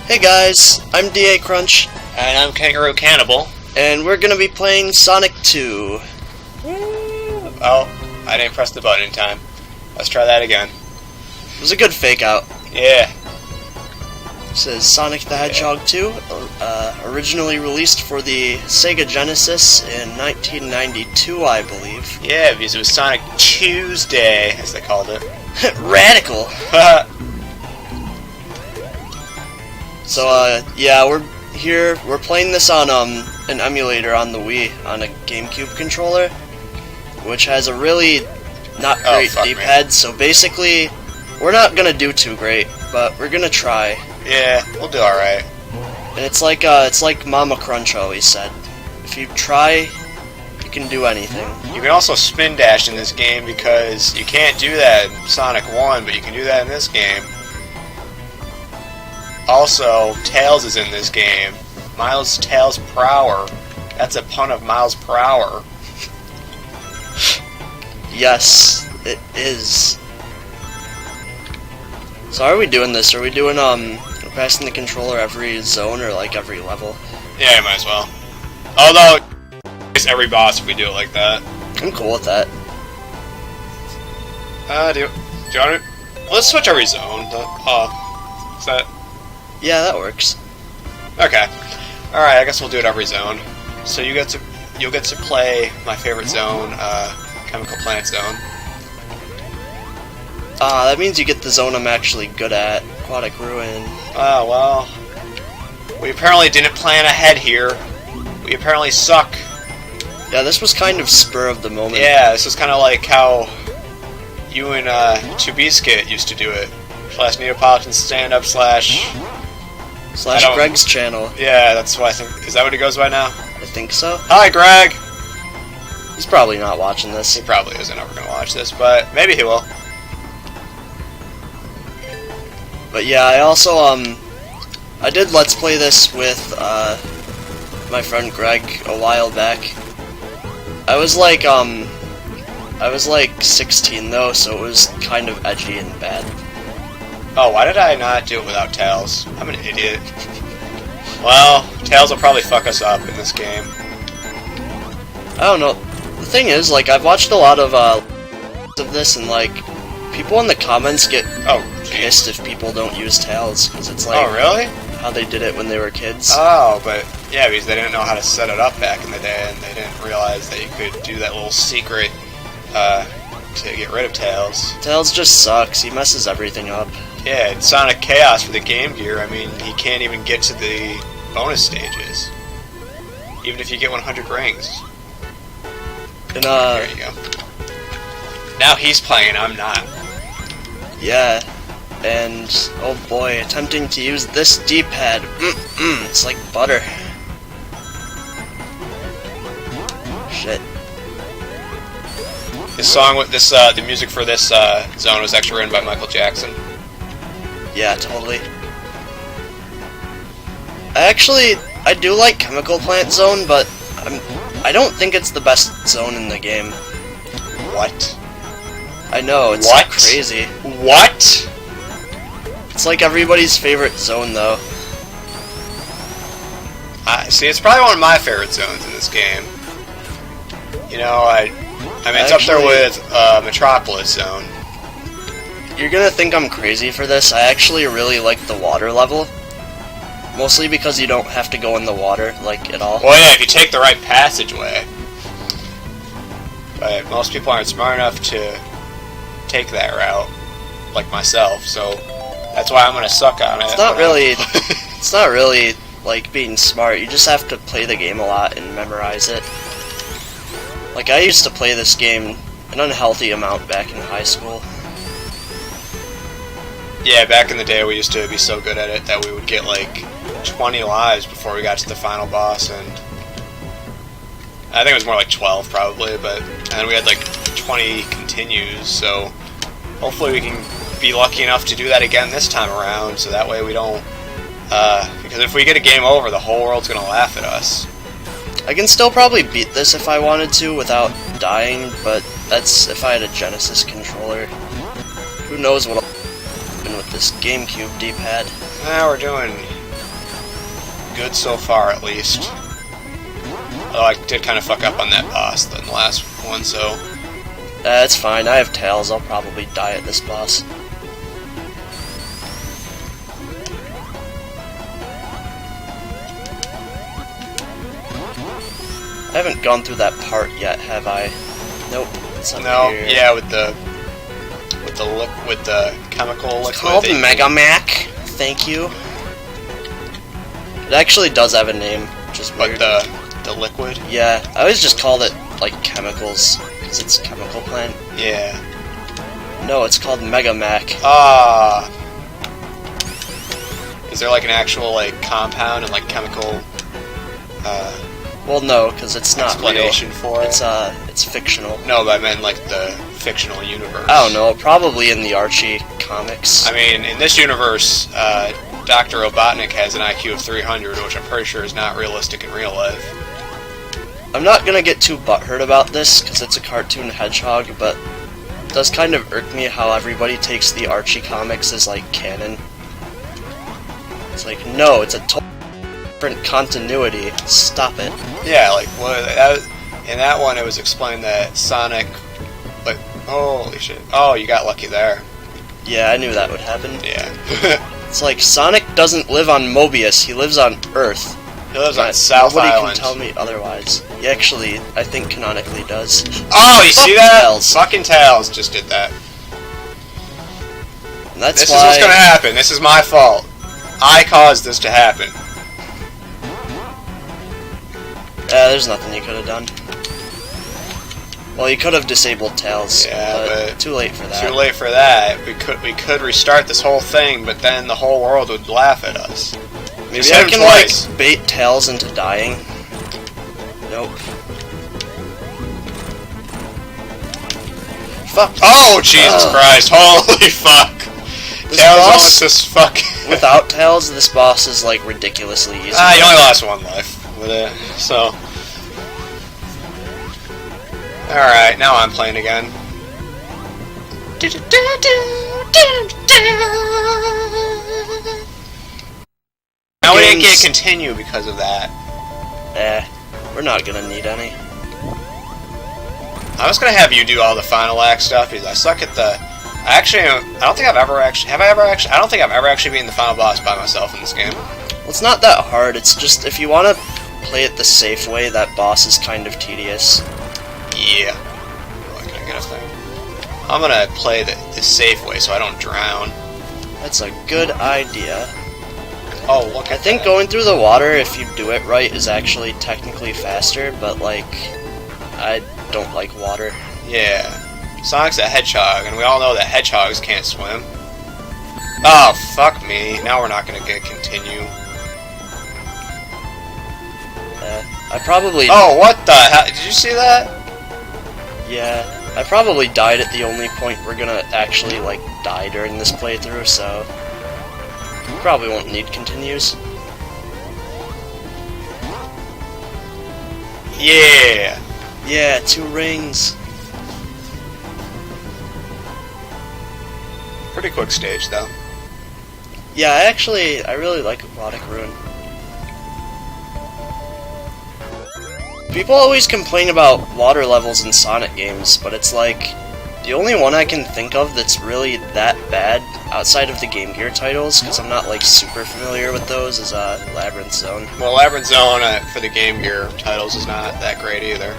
Hey guys, I'm DA Crunch. And I'm KangarooKannibal. And we're gonna be playing Sonic 2. Oh, I didn't press the button in time. Let's try that again. It was a good fake out. Yeah. This is Sonic the Hedgehog 2, originally released for the Sega Genesis in 1992, I believe. Yeah, because it was Sonic Tuesday, as they called it. Radical! So, yeah, we're playing this on, an emulator on the Wii, on a GameCube controller, which has a really not great D-pad, so basically, we're not gonna do too great, but we're gonna try. Yeah, we'll do alright. And it's like Mama Crunch always said, if you try, you can do anything. You can also spin dash in this game because you can't do that in Sonic 1, but you can do that in this game. Also, Tails is in this game. Miles Tails per hour. That's a pun of miles per hour. Yes, it is. So how are we doing this? Are we doing, passing the controller every zone or, like, every level? Yeah, might as well. Although, it's every boss if we do it like that. I'm cool with that. Do you want to... Let's switch every zone. Is that... Yeah, that works. Okay. Alright, I guess we'll do it every zone. So you'll get to play my favorite zone, Chemical Plant Zone. That means you get the zone I'm actually good at, Aquatic Ruin. Oh, well... We apparently didn't plan ahead here. We apparently suck. Yeah, this was kind of spur of the moment. Yeah, this was kind of like how you and 2Bskit used to do it. / Neapolitan stand-up / / Greg's channel. Yeah, that's what I think. Is that what he goes by now? I think so. Hi, Greg! He's probably not watching this. He probably isn't ever going to watch this, but maybe he will. But yeah, I also, I did Let's Play this with, my friend Greg a while back. I was like 16 though, so it was kind of edgy and bad. Oh, why did I not do it without Tails? I'm an idiot. Well, Tails will probably fuck us up in this game. I don't know. The thing is, like, I've watched a lot of this, and, like, people in the comments get pissed if people don't use Tails, because it's like... Oh, really? How they did it when they were kids. Oh, but, yeah, because they didn't know how to set it up back in the day, and they didn't realize that you could do that little secret, to get rid of Tails. Tails just sucks. He messes everything up. Yeah, in Sonic Chaos for the Game Gear, I mean, he can't even get to the bonus stages. Even if you get 100 rings. And, there you go. Now he's playing, I'm not. Yeah. And, oh boy, attempting to use this D-pad. It's like butter. Shit. This song with this, the music for this zone was actually written by Michael Jackson. Yeah, totally. I do like Chemical Plant Zone, but I don't think it's the best zone in the game. What? I know, it's what? Crazy. What? It's like everybody's favorite zone, though. See, it's probably one of my favorite zones in this game. You know, I mean, it's up there with Metropolis Zone. You're gonna think I'm crazy for this. I actually really like the water level. Mostly because you don't have to go in the water, like, at all. Well, yeah, if you take the right passageway. But most people aren't smart enough to take that route, like myself, so that's why I'm gonna suck on it. It's not really, like, being smart. You just have to play the game a lot and memorize it. Like, I used to play this game an unhealthy amount back in high school. Yeah, back in the day we used to be so good at it that we would get like 20 lives before we got to the final boss, and I think it was more like 12 probably, and then we had like 20 continues, so hopefully we can be lucky enough to do that again this time around, so that way we don't, because if we get a game over, the whole world's gonna laugh at us. I can still probably beat this if I wanted to without dying, but that's if I had a Genesis controller. Who knows what'll happen with this GameCube D-pad. Now we're doing good so far, at least. Although I did kind of fuck up on that boss in the last one, so... It's fine, I have tails, I'll probably die at this boss. I haven't gone through that part yet, have I? Nope. It's no, here. Yeah, with the chemical liquid. It's called Mega Mac. Thank you. It actually does have a name, which is weird. But the liquid? Yeah, I always just called it like chemicals because it's a chemical plant. Yeah. No, it's called Mega Mac. Ah. Is there like an actual like compound and like chemical? Well, no, because it's not explanation real. For it. It's fictional. No, but I meant like the fictional universe. I don't know. Probably in the Archie comics. I mean, in this universe, Dr. Robotnik has an IQ of 300, which I'm pretty sure is not realistic in real life. I'm not gonna get too butthurt about this because it's a cartoon hedgehog, but it does kind of irk me how everybody takes the Archie comics as like canon. It's like, no, it's a totally different continuity. Stop it. Yeah, like in that one, it was explained that Sonic. But holy shit! Oh, you got lucky there. Yeah, I knew that would happen. Yeah. It's like Sonic doesn't live on Mobius; he lives on Earth. He lives on South Island. Nobody can tell me otherwise. He actually, I think, canonically does. Oh, you see that? Tails. Fucking Tails just did that. And that's this why... is what's gonna happen. This is my fault. I caused this to happen. There's nothing you could have done. Well, you could have disabled Tails. Yeah, but too late for that. Too late for that. We could restart this whole thing, but then the whole world would laugh at us. Maybe I can like bait Tails into dying. Nope. Fuck. Oh Jesus Christ! Holy fuck! This Tails boss, almost just fuck. Without Tails, this boss is like ridiculously easy. You only lost one life with it, so. Alright, now I'm playing again. Now we didn't get a continue because of that. We're not gonna need any. I was gonna have you do all the final act stuff because I suck at the. I don't think I've ever actually. Have I ever actually? I don't think I've ever actually beaten the final boss by myself in this game. Well, it's not that hard. It's just if you want to play it the safe way, that boss is kind of tedious. Yeah. Oh, can I get up there? I'm gonna play the safe way so I don't drown. That's a good idea. Oh, look at I think going through the water, if you do it right, is actually technically faster, but, like, I don't like water. Yeah. Sonic's a hedgehog, and we all know that hedgehogs can't swim. Oh, fuck me. Now we're not gonna get continue. I probably... Oh, what the hell? Did you see that? Yeah. I probably died at the only point we're gonna actually, like, die during this playthrough, so... probably won't need continues. Yeah! Yeah, 2 rings. Pretty quick stage, though. Yeah, I really like Aquatic Ruin. People always complain about water levels in Sonic games, but it's like, the only one I can think of that's really that bad, outside of the Game Gear titles, because I'm not like super familiar with those, is Labyrinth Zone. Well, Labyrinth Zone for the Game Gear titles is not that great either.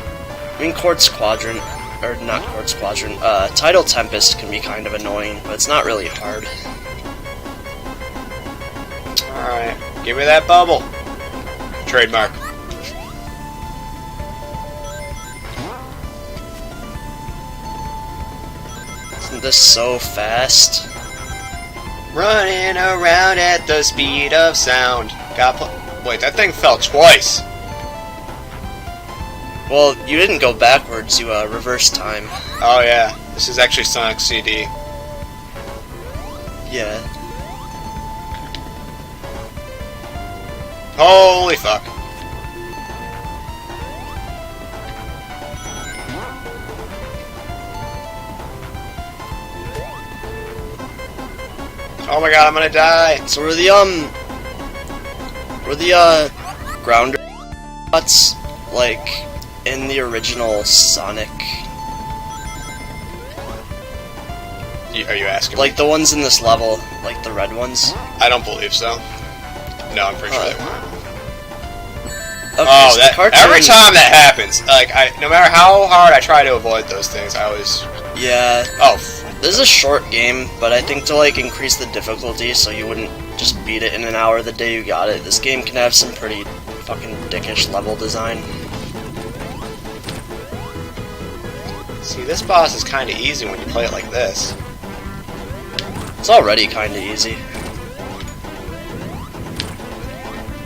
I mean, Quartz Quadrant, or not Quartz Quadrant, Tidal Tempest can be kind of annoying, but it's not really hard. Alright, give me that bubble. Trademark. Isn't this so fast? Running around at the speed of sound. Wait, that thing fell twice. Well, you didn't go backwards, you reverse time. Oh yeah, this is actually Sonic CD. Yeah. Holy fuck. Oh my god, I'm gonna die. So we're the, Were the grounder bots like in the original Sonic? Are you asking? Like the ones in this level, like the red ones? I don't believe so. No, I'm pretty sure they weren't. Okay, Oh, so that cartoon, every time that happens, like no matter how hard I try to avoid those things, I always. Yeah. Oh. This is a short game, but I think to like increase the difficulty so you wouldn't just beat it in an hour the day you got it, this game can have some pretty fucking dickish level design. See, this boss is kind of easy when you play it like this. It's already kinda easy.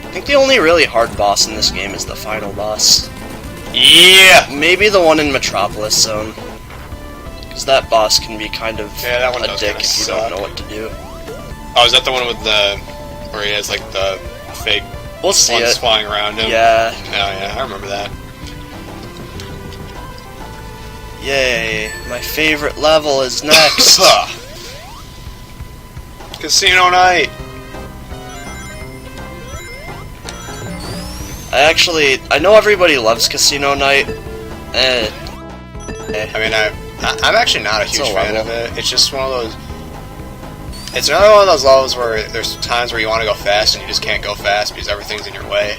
I think the only really hard boss in this game is the final boss. Yeah! Maybe the one in Metropolis Zone. Because that boss can be kind of that one a does dick kinda if you suck. don't know what to do. Oh, is that the one with the... where he has, like, the fake We'll see ones it. flying around him? Yeah. Oh, yeah, I remember that. Yay. My favorite level is next. Casino Night! I know everybody loves Casino Night. I mean, I'm actually not a It's huge a fan level. of it. It's just one of those... It's another one of those levels where there's times where you want to go fast and you just can't go fast because everything's in your way.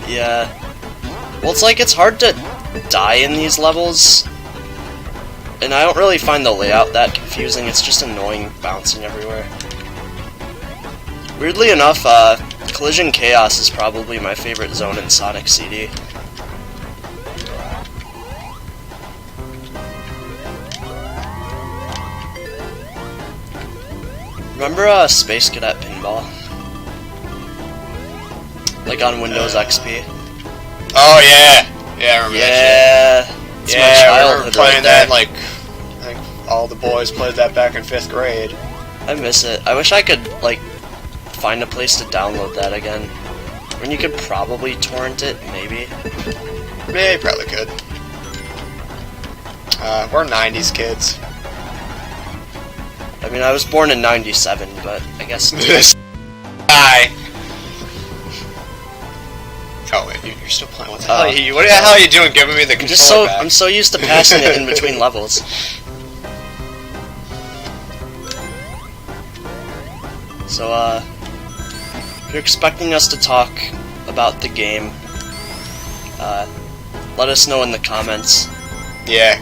Yeah. Well, it's like it's hard to die in these levels. And I don't really find the layout that confusing, it's just annoying bouncing everywhere. Weirdly enough, Collision Chaos is probably my favorite zone in Sonic CD. Remember Space Cadet Pinball? Like on Windows XP? Oh, yeah! Yeah, I remember that shit. It's Yeah, my I remember childhood playing right that, there. like, I think all the boys played that back in 5th grade. I miss it. I wish I could, like, find a place to download that again. I mean, you could probably torrent it, maybe. Yeah, you probably could. We're 90s kids. I mean, I was born in '97, but I guess... This guy. Oh, wait, you're still playing. What the hell are you, what the hell are you doing giving me the controller back? I'm so used to passing it in between levels. So, if you're expecting us to talk about the game, let us know in the comments. Yeah.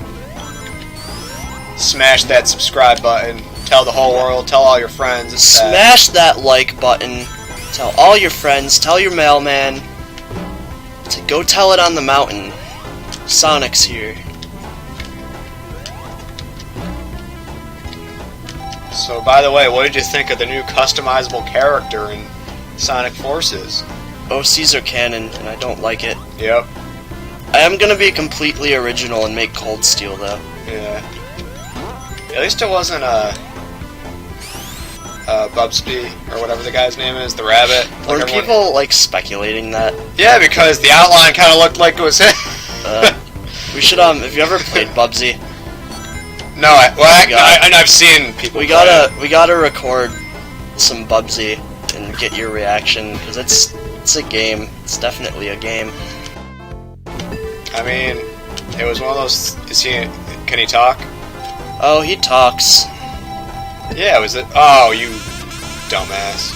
Smash that subscribe button. Tell the whole world. Tell all your friends. Smash that like button. Tell all your friends. Tell your mailman. To go tell it on the mountain. Sonic's here. So, by the way, what did you think of the new customizable character in Sonic Forces? Oh, Caesar Cannon, and I don't like it. Yep. I am gonna be completely original and make Cold Steel, though. Yeah. At least it wasn't Bubsby, or whatever the guy's name is, the rabbit. Were people, like, speculating that? Yeah, because the outline kind of looked like it was him. We should, have you ever played Bubsy? No, I've seen people We gotta record some Bubsy and get your reaction, because it's a game. It's definitely a game. I mean, it was one of those, can he talk? Oh, he talks. Yeah, was it? Oh, you dumbass.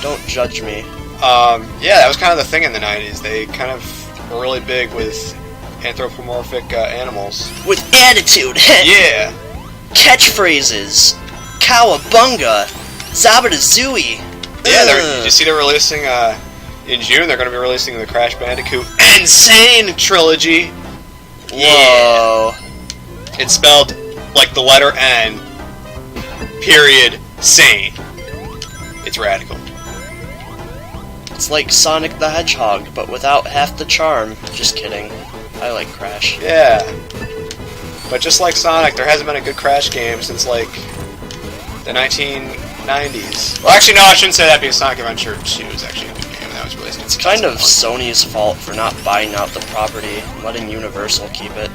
Don't judge me. Yeah, that was kind of the thing in the 90s. They kind of were really big with anthropomorphic animals. With attitude! Yeah! Catchphrases! Cowabunga! Zabadazooey! Yeah, did you see they're releasing, in June, they're going to be releasing the Crash Bandicoot Insane Trilogy! Whoa! It's spelled like the letter N, period, sane. It's radical. It's like Sonic the Hedgehog, but without half the charm. Just kidding. I like Crash. Yeah. But just like Sonic, there hasn't been a good Crash game since, like, the 1990s. Well, actually, no, I shouldn't say that because Sonic Adventure 2 is actually a good game that was released in It's kind of 2001. Sony's fault for not buying out the property and letting Universal keep it.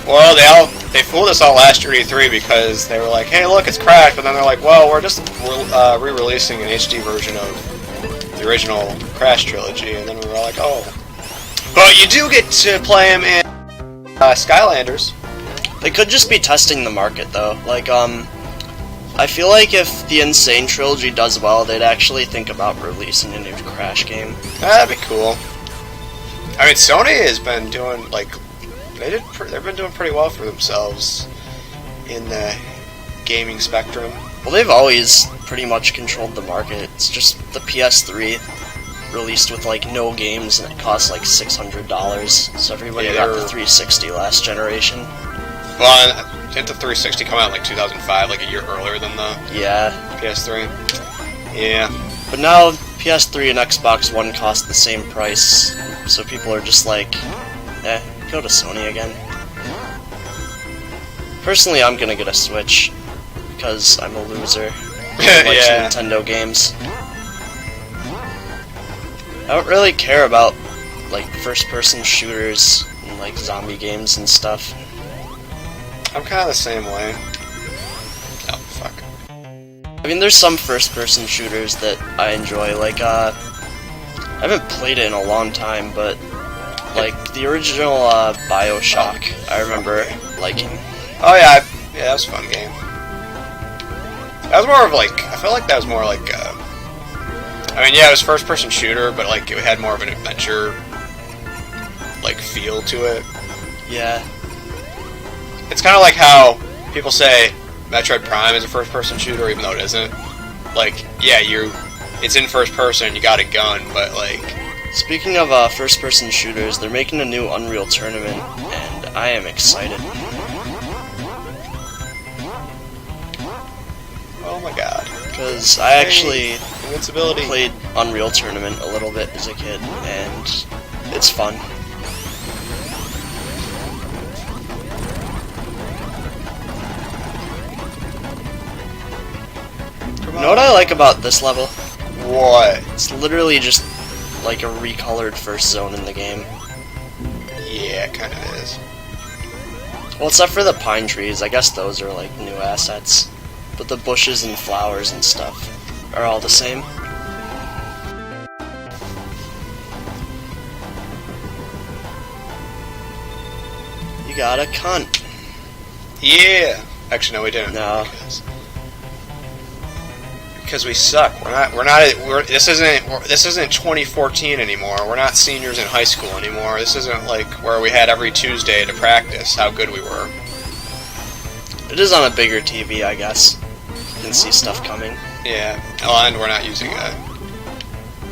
Well, they fooled us all last year at E3 because they were like, hey, look, it's crashed, but then they're like, well, we're just re-releasing an HD version of the original Crash trilogy, and then we were all like, oh. But you do get to play them in Skylanders. They could just be testing the market, though. Like, I feel like if the Insane trilogy does well, they'd actually think about releasing a new Crash game. That'd be cool. I mean, Sony has been doing, like, they've been doing pretty well for themselves in the gaming spectrum. Well, they've always pretty much controlled the market. It's just the PS3 released with like no games and it cost like $600, so everybody got the 360 last generation. Well, didn't the 360 come out in like 2005, like a year earlier than the PS3? Yeah. But now PS3 and Xbox One cost the same price, so people are just like, go to Sony again. Personally, I'm gonna get a Switch because I'm a loser who likes Nintendo games. I don't really care about like first-person shooters and like zombie games and stuff. I'm kind of the same way. Oh fuck. I mean, there's some first-person shooters that I enjoy. Like I haven't played it in a long time, but like the original BioShock, I remember liking. Oh yeah, that was a fun game. That was more of like, I felt like that was more like, I mean, yeah, it was first-person shooter, but like it had more of an adventure, like feel to it. Yeah. It's kind of like how people say Metroid Prime is a first-person shooter, even though it isn't. Like, yeah, it's in first person, you got a gun, but like. Speaking of first-person shooters, they're making a new Unreal Tournament, and I am excited. Oh my god. Because I actually Invincibility. Played Unreal Tournament a little bit as a kid, and it's fun. You know what I like about this level? What? It's literally just like a recolored first zone in the game. Yeah, it kind of is. Well, except for the pine trees, I guess those are like new assets. But the bushes and flowers and stuff are all the same. You got a cunt. Yeah. Actually, no, we didn't. No. Because we suck. This isn't 2014 anymore. We're not seniors in high school anymore. This isn't like where we had every Tuesday to practice how good we were. It is on a bigger TV, I guess. You can see stuff coming. Yeah. Oh, and we're not using a...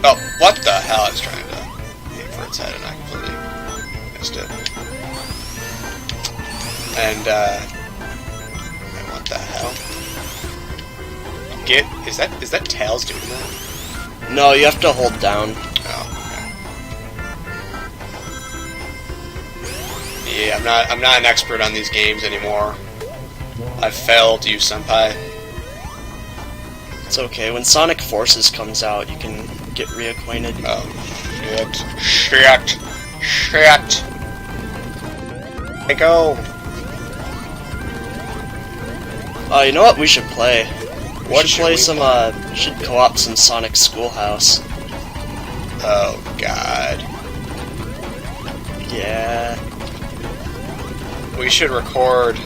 Oh, what the hell? I was trying to aim for its head and I completely missed it. And, what the hell? Is that Tails doing that? No, you have to hold down. Oh, okay. Yeah, I'm not an expert on these games anymore. I've failed you, senpai. It's okay. When Sonic Forces comes out, you can get reacquainted. Oh, shit. Hey, go. You know what we should play? What should play some, should co-op some Sonic Schoolhouse. Oh, God. Yeah. We should record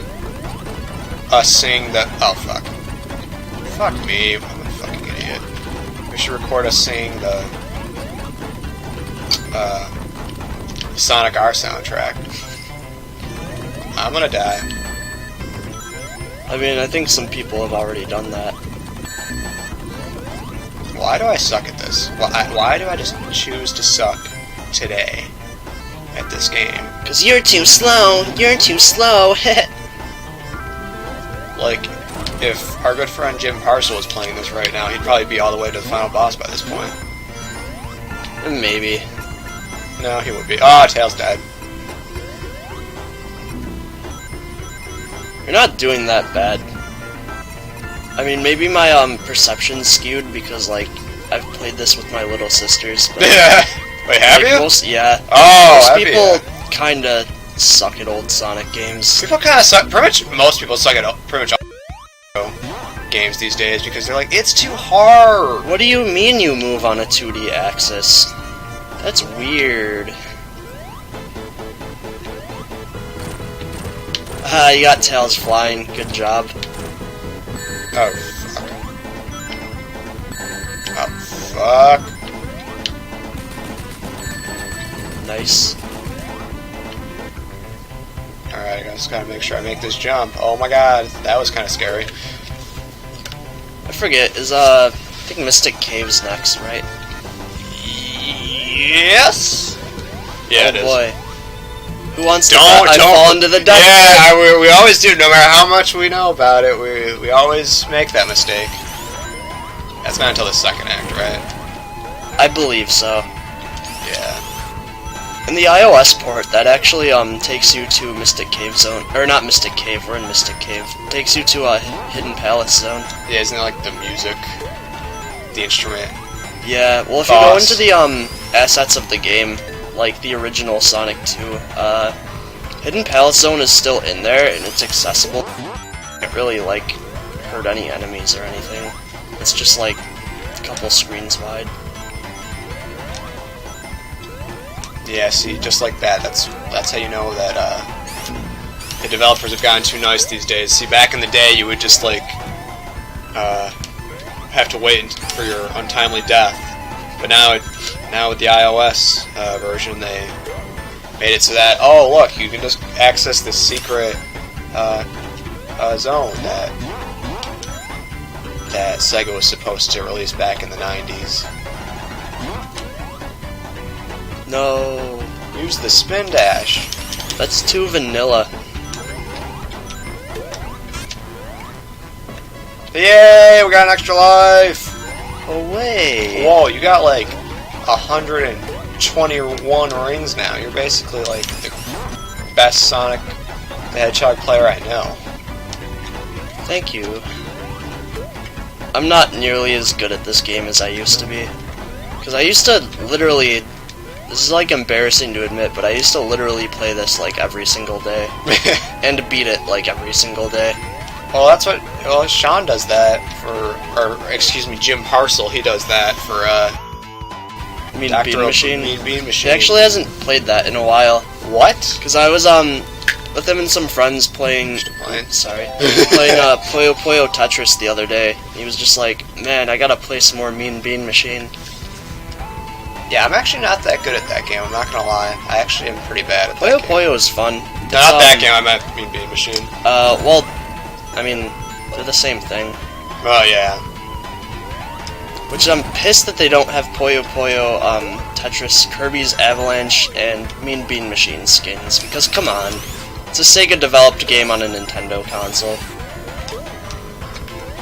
us sing the... Oh, fuck. Fuck me. I'm a fucking idiot. We should record us sing the... Sonic R soundtrack. I'm gonna die. I mean, I think some people have already done that. Why do I suck at this? Why do I just choose to suck today at this game? 'Cause you're too slow. You're too slow. Like, if our good friend Jim Parcel was playing this right now, he'd probably be all the way to the final boss by this point. Maybe. No, he would be. Oh, Tails died. You're not doing that bad. I mean, maybe my perception's skewed because, like, I've played this with my little sisters. But, Yeah. Wait, have like, you? Yeah. Oh, most people kinda suck at old Sonic games. People kind of suck. Pretty much most people suck at pretty much all games these days because they're like, it's too hard. What do you mean you move on a 2D axis? That's weird. You got tails flying. Good job. Oh, fuck. Oh, fuck. Nice. Alright, I just gotta make sure I make this jump. Oh my god, that was kind of scary. I forget, I think Mystic Cave's next, right? Yes! Yeah, it is. Oh boy. Who wants to don't fall into the duck? Yeah, we always do. No matter how much we know about it, we always make that mistake. That's not until the second act, right? I believe so. Yeah. In the iOS port, that actually takes you to Mystic Cave Zone, or not Mystic Cave. We're in Mystic Cave. Takes you to a Hidden Palace Zone. Yeah, isn't it like the music, the instrument? Yeah. Well, if you go into the assets of the game, like the original Sonic 2, Hidden Palace Zone is still in there and it's accessible. You can't really like hurt any enemies or anything. It's just like a couple screens wide. Yeah, see, just like that. That's how you know that the developers have gotten too nice these days. See, back in the day, you would just like have to wait for your untimely death. But now with the iOS version, they made it so that, oh look, you can just access this secret zone that Sega was supposed to release back in the 90s. No. Use the spin dash. That's too vanilla. Yay, we got an extra life! Away. Whoa, you got like 121 rings now. You're basically like the best Sonic the Hedgehog player I know. Thank you. I'm not nearly as good at this game as I used to be. Because I used to literally... This is like embarrassing to admit, but I used to literally play this like every single day. And beat it like every single day. Well, that's what... Well, Sean does that for... Or, excuse me, Jim Parcel, he does that for, Mean Bean Machine? Mean Bean Machine. He actually hasn't played that in a while. What? Because I was, with him and some friends playing... Sorry. Playing, Puyo Puyo Tetris the other day. He was just like, man, I gotta play some more Mean Bean Machine. Yeah, I'm actually not that good at that game, I'm not gonna lie. I actually am pretty bad at that game. Puyo Puyo is fun. No, not that game, I meant Mean Bean Machine. Well, I mean, they're the same thing. Oh, yeah. Which I'm pissed that they don't have Puyo Puyo, Tetris, Kirby's Avalanche, and Mean Bean Machine skins, because come on. It's a Sega-developed game on a Nintendo console.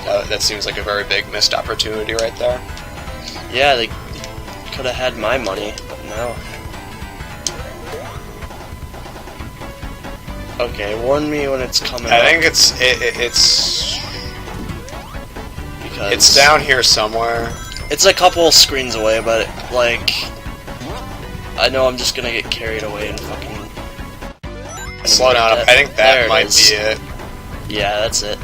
That seems like a very big missed opportunity right there. Yeah, they could have had my money, but no. Okay, warn me when it's coming I up. think it's Because it's down here somewhere. It's a couple screens away, but like I know I'm just gonna get carried away and fucking Slow down. I think that might be it. Yeah, that's it.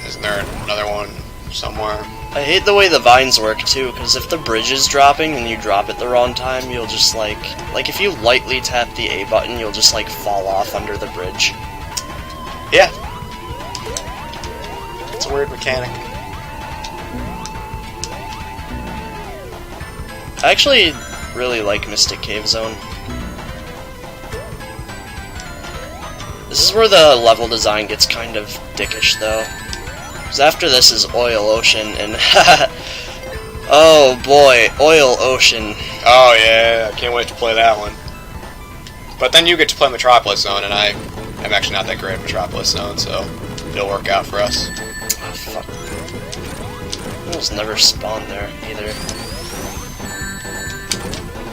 Isn't there another one somewhere? I hate the way the vines work too, because if the bridge is dropping and you drop it the wrong time, you'll just like if you lightly tap the A button, you'll just like fall off under the bridge. Yeah. It's a weird mechanic. I actually really like Mystic Cave Zone. This is where the level design gets kind of dickish though. Because after this is Oil Ocean, and oh boy, Oil Ocean. Oh yeah, I can't wait to play that one. But then you get to play Metropolis Zone, and I'm actually not that great at Metropolis Zone, so it'll work out for us. Oh fuck. Almost never spawned there either.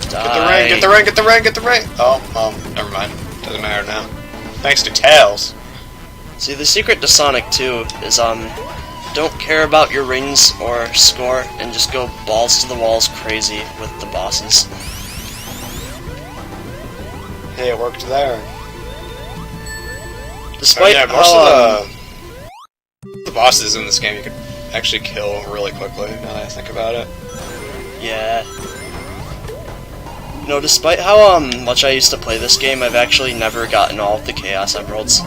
Die. Get the ring, get the ring, get the ring, get the ring! Oh, never mind. Doesn't matter now. Thanks to Tails. See, the secret to Sonic 2 is, don't care about your rings or score, and just go balls to the walls crazy with the bosses. Hey, it worked there. Despite yeah, most of the bosses in this game you could actually kill really quickly, now that I think about it. Yeah. You know, despite how much I used to play this game, I've actually never gotten all of the Chaos Emeralds.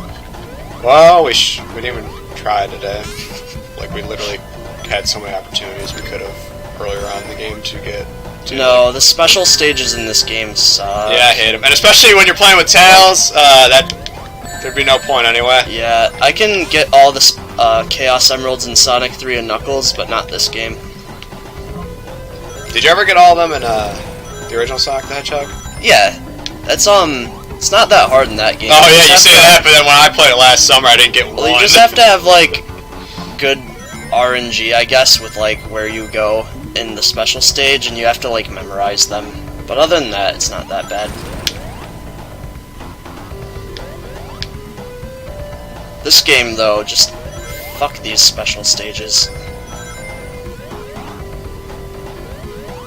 Well, we didn't even try today. Like, we literally had so many opportunities we could have earlier on in the game to get to. No, the special stages in this game suck. Yeah, I hate them. And especially when you're playing with Tails, there'd be no point anyway. Yeah, I can get all the Chaos Emeralds in Sonic 3 and Knuckles, but not this game. Did you ever get all of them in the original Sonic the Hedgehog? Yeah, that's it's not that hard in that game. Oh yeah, you say that, but then when I played it last summer, I didn't get one. Well, you just have to have like good RNG, I guess, with like where you go in the special stage, and you have to like memorize them. But other than that, it's not that bad. This game, though, just fuck these special stages.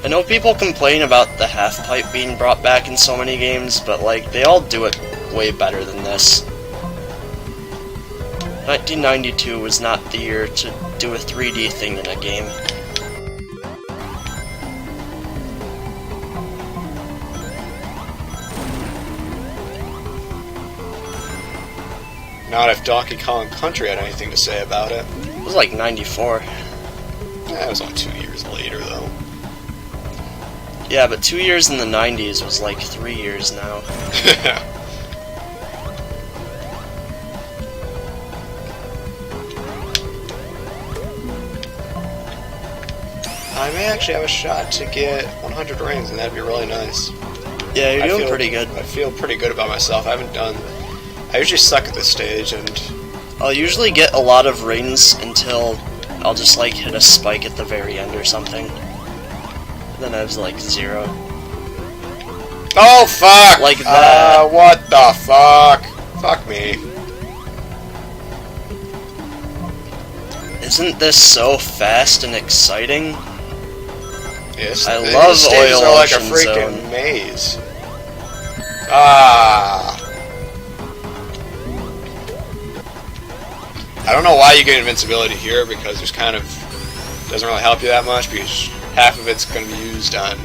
I know people complain about the half-pipe being brought back in so many games, but like, they all do it way better than this. 1992 was not the year to do a 3D thing in a game. Not if Donkey Kong Country had anything to say about it. It was like 94. Yeah, it was only 2 years later, though. Yeah, but 2 years in the 90s was like 3 years now. I may actually have a shot to get 100 rings, and that'd be really nice. Yeah, you're doing pretty good. I feel pretty good about myself. I usually suck at this stage, and I'll usually get a lot of rings until I'll just like hit a spike at the very end or something. Then I was like 0. Oh fuck! Like that. What the fuck? Fuck me. Isn't this so fast and exciting? Yes, I love stages Oil are like a Ocean freaking Zone. maze. Ah. I don't know why you get invincibility here, because there's kind of doesn't really help you that much, because half of it's going to be used on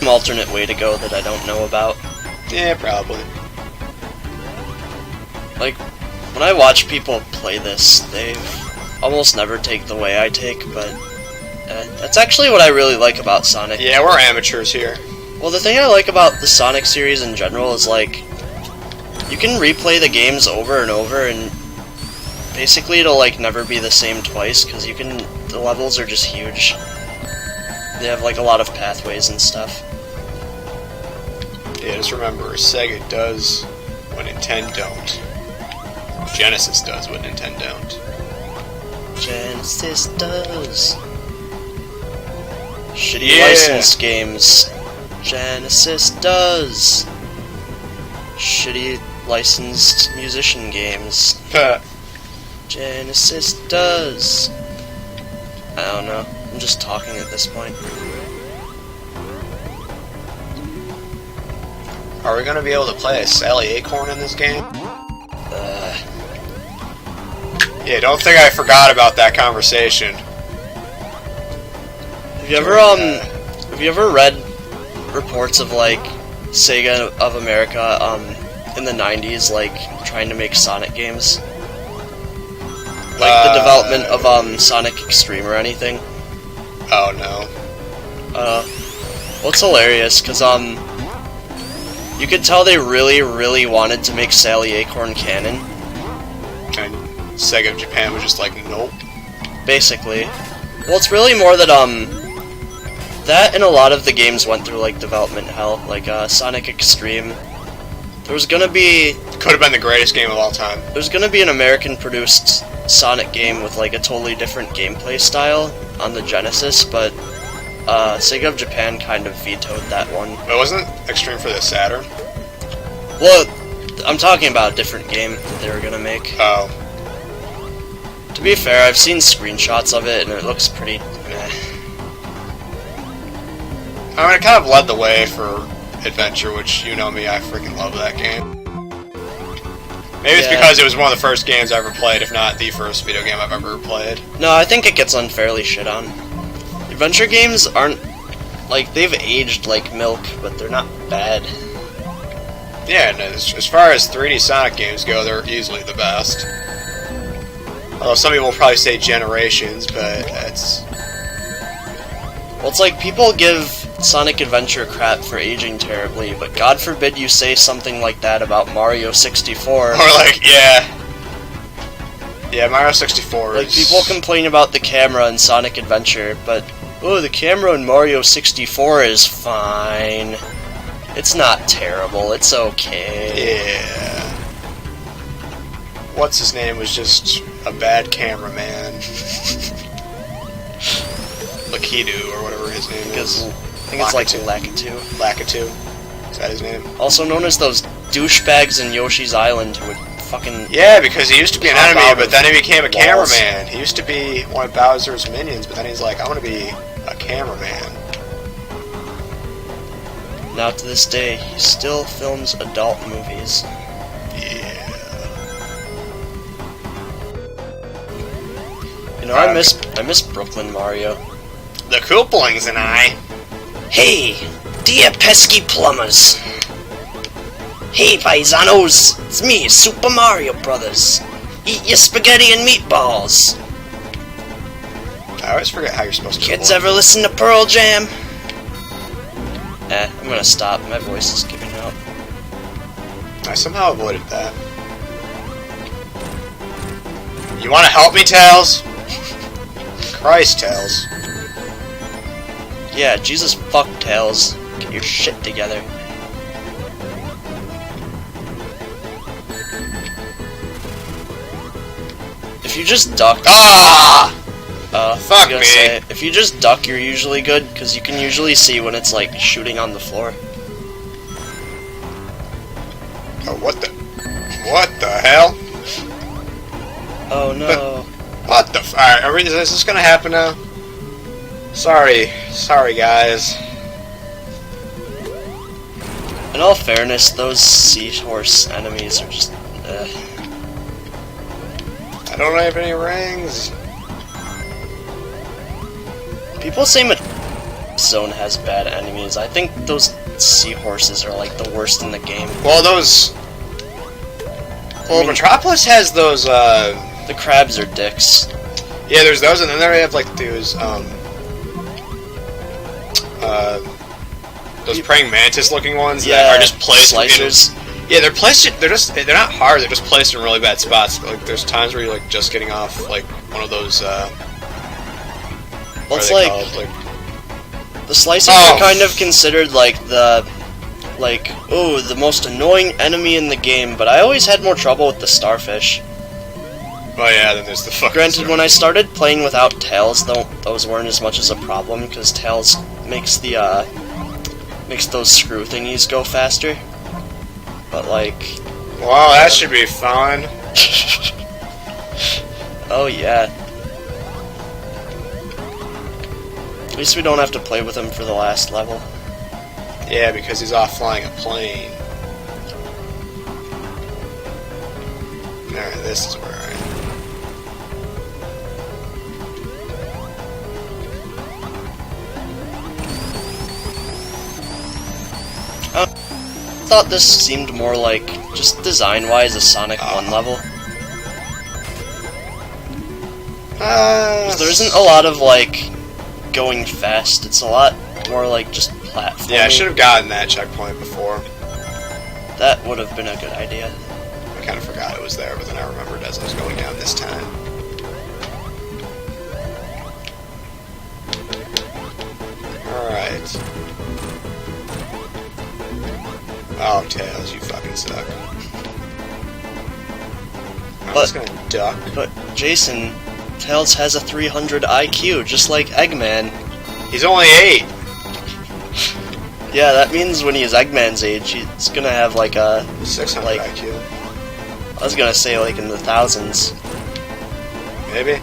An alternate way to go that I don't know about. Yeah, probably. Like, when I watch people play this, they almost never take the way I take, but that's actually what I really like about Sonic. Yeah, we're amateurs here. Well, the thing I like about the Sonic series in general is, like, you can replay the games over and over, and basically it'll, like, never be the same twice, because the levels are just huge. They have, like, a lot of pathways and stuff. Yeah, just remember, Sega does what Nintendon't. Genesis does what Nintendon't. Genesis does. Shitty licensed games. Genesis does. Shitty licensed musician games. Genesis does. I don't know. I'm just talking at this point. Are we going to be able to play as Sally Acorn in this game? Yeah, don't think I forgot about that conversation. Have you ever read reports of, like, Sega of America in the 90s, like, trying to make Sonic games? Like the development of Sonic Extreme or anything? Oh no. Well, it's hilarious, because you could tell they really, really wanted to make Sally Acorn canon. And Sega of Japan was just like, nope. Basically. Well, it's really more that, that and a lot of the games went through, like, development hell. Like, Sonic Extreme. There was gonna be... Could have been the greatest game of all time. There's gonna be an American-produced Sonic game with, like, a totally different gameplay style on the Genesis, but Sega of Japan kind of vetoed that one. But wasn't Extreme for the Saturn? Well, I'm talking about a different game that they were gonna make. Oh. To be fair, I've seen screenshots of it, and it looks pretty meh. I mean, it kind of led the way for Adventure, which, you know me, I freaking love that game. Maybe it's because it was one of the first games I ever played, if not the first video game I've ever played. No, I think it gets unfairly shit on. Adventure games aren't, like, they've aged like milk, but they're not bad. Yeah, and as far as 3D Sonic games go, they're easily the best. Although some people will probably say Generations, but that's... Well, it's like, people give Sonic Adventure crap for aging terribly, but God forbid you say something like that about Mario 64. Or like, yeah. Yeah, Mario 64 like, people complain about the camera in Sonic Adventure, but, oh, the camera in Mario 64 is fine. It's not terrible, it's okay. Yeah. What's his name was just a bad cameraman. Lakitu, or whatever his name is. I think it's like Lakitu. Lakitu. Is that his name? Also known as those douchebags in Yoshi's Island who would fucking... Yeah, because he used to be an enemy, but then he became a walls. cameraman. He used to be one of Bowser's minions, but then he's like, I want to be a cameraman. Now to this day, he still films adult movies. Yeah. You know, I miss Brooklyn Mario. The Koopalings and I. Hey, dear pesky plumbers. Hey, paisanos, it's me, Super Mario Brothers. Eat your spaghetti and meatballs. I always forget how you're supposed to. Kids ever listen to Pearl Jam? I'm gonna stop. My voice is giving out. I somehow avoided that. You want to help me, Tails? Christ, Tails. Yeah, Jesus fuck Tails. Get your shit together. If you just duck... Ah! Fuck me. If you just duck, you're usually good, because you can usually see when it's, like, shooting on the floor. Oh, what the hell? Oh, no. What the Alright, is this gonna happen now? Sorry, guys. In all fairness, those seahorse enemies are just... I don't have any rings. People say Zone has bad enemies. I think those seahorses are like the worst in the game. Well, Metropolis has those, The crabs are dicks. Yeah, there's those, and then they have, like, those praying mantis-looking ones that are just placed... Slicers. Yeah, they're not hard, they're just placed in really bad spots. Like, there's times where you're, like, just getting off, like, one of those, well, it's like, the slicers are kind of considered like the most annoying enemy in the game, but I always had more trouble with the starfish. Oh yeah, then there's the fucking Granted, when I started playing without Tails, those weren't as much as a problem, because Tails makes those screw thingies go faster. But like... Wow, that should be fun. Oh yeah. At least we don't have to play with him for the last level. Yeah, because he's off flying a plane. Alright, this is where I thought this seemed more like, just design-wise, a Sonic 1 level. There isn't a lot of, like, going fast. It's a lot more like just platforming. Yeah, I should have gotten that checkpoint before. That would have been a good idea. I kind of forgot it was there, but then I remembered as I was going down this time. Alright. Oh, Tails, you fucking suck. I'm just gonna duck. But, Jason, Tails has a 300 IQ, just like Eggman. He's only 8! Yeah, that means when he's Eggman's age, he's gonna have like a... 600 like, IQ. I was gonna say like in the thousands. Maybe.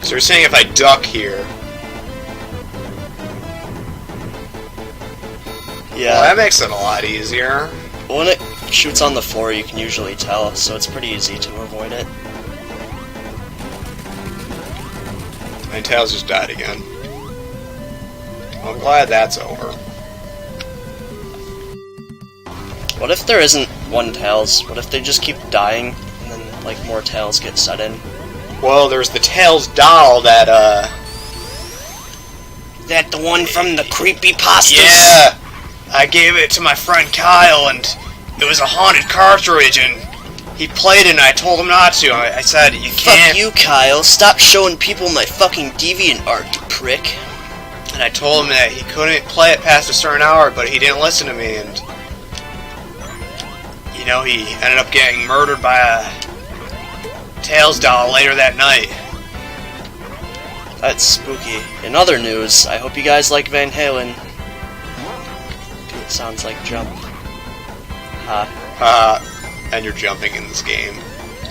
So you're saying if I duck here... Yeah. Well, that makes it a lot easier. When it shoots on the floor, you can usually tell, so it's pretty easy to avoid it. And Tails just died again. I'm glad that's over. What if there isn't one Tails? What if they just keep dying, and then, like, more Tails get set in? Well, there's the Tails doll that, That the one from the creepypastas? Yeah! I gave it to my friend Kyle, and it was a haunted cartridge, and he played it, and I told him not to. I said, you can't... Fuck you, Kyle. Stop showing people my fucking DeviantArt, you prick. And I told him that he couldn't play it past a certain hour, but he didn't listen to me, and... You know, he ended up getting murdered by a Tails doll later that night. That's spooky. In other news, I hope you guys like Van Halen. It sounds like jump. And you're jumping in this game.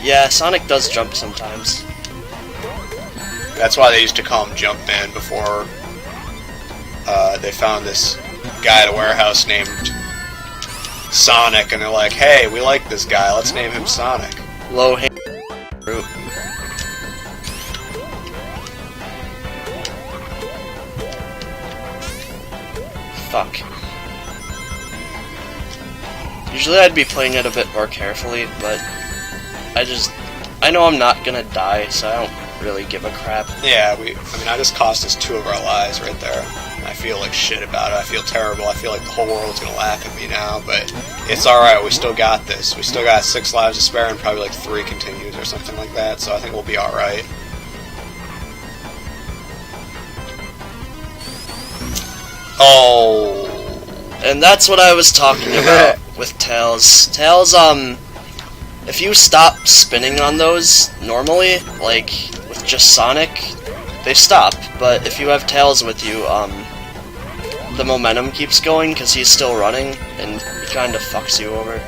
Yeah, Sonic does jump sometimes. That's why they used to call him Jumpman before they found this guy at a warehouse named Sonic, and they're like, hey, we like this guy, let's name him Sonic. Low hang fruit. Fuck. Usually I'd be playing it a bit more carefully, but I know I'm not gonna die, so I don't really give a crap. Yeah, I just cost us 2 of our lives right there. I feel like shit about it. I feel terrible. I feel like the whole world's gonna laugh at me now, but it's alright. We still got this. We still got 6 lives to spare and probably like 3 continues or something like that, so I think we'll be alright. Oh. And that's what I was talking about with Tails. Tails, if you stop spinning on those normally, like with just Sonic, they stop. But if you have Tails with you, the momentum keeps going because he's still running, and he kind of fucks you over.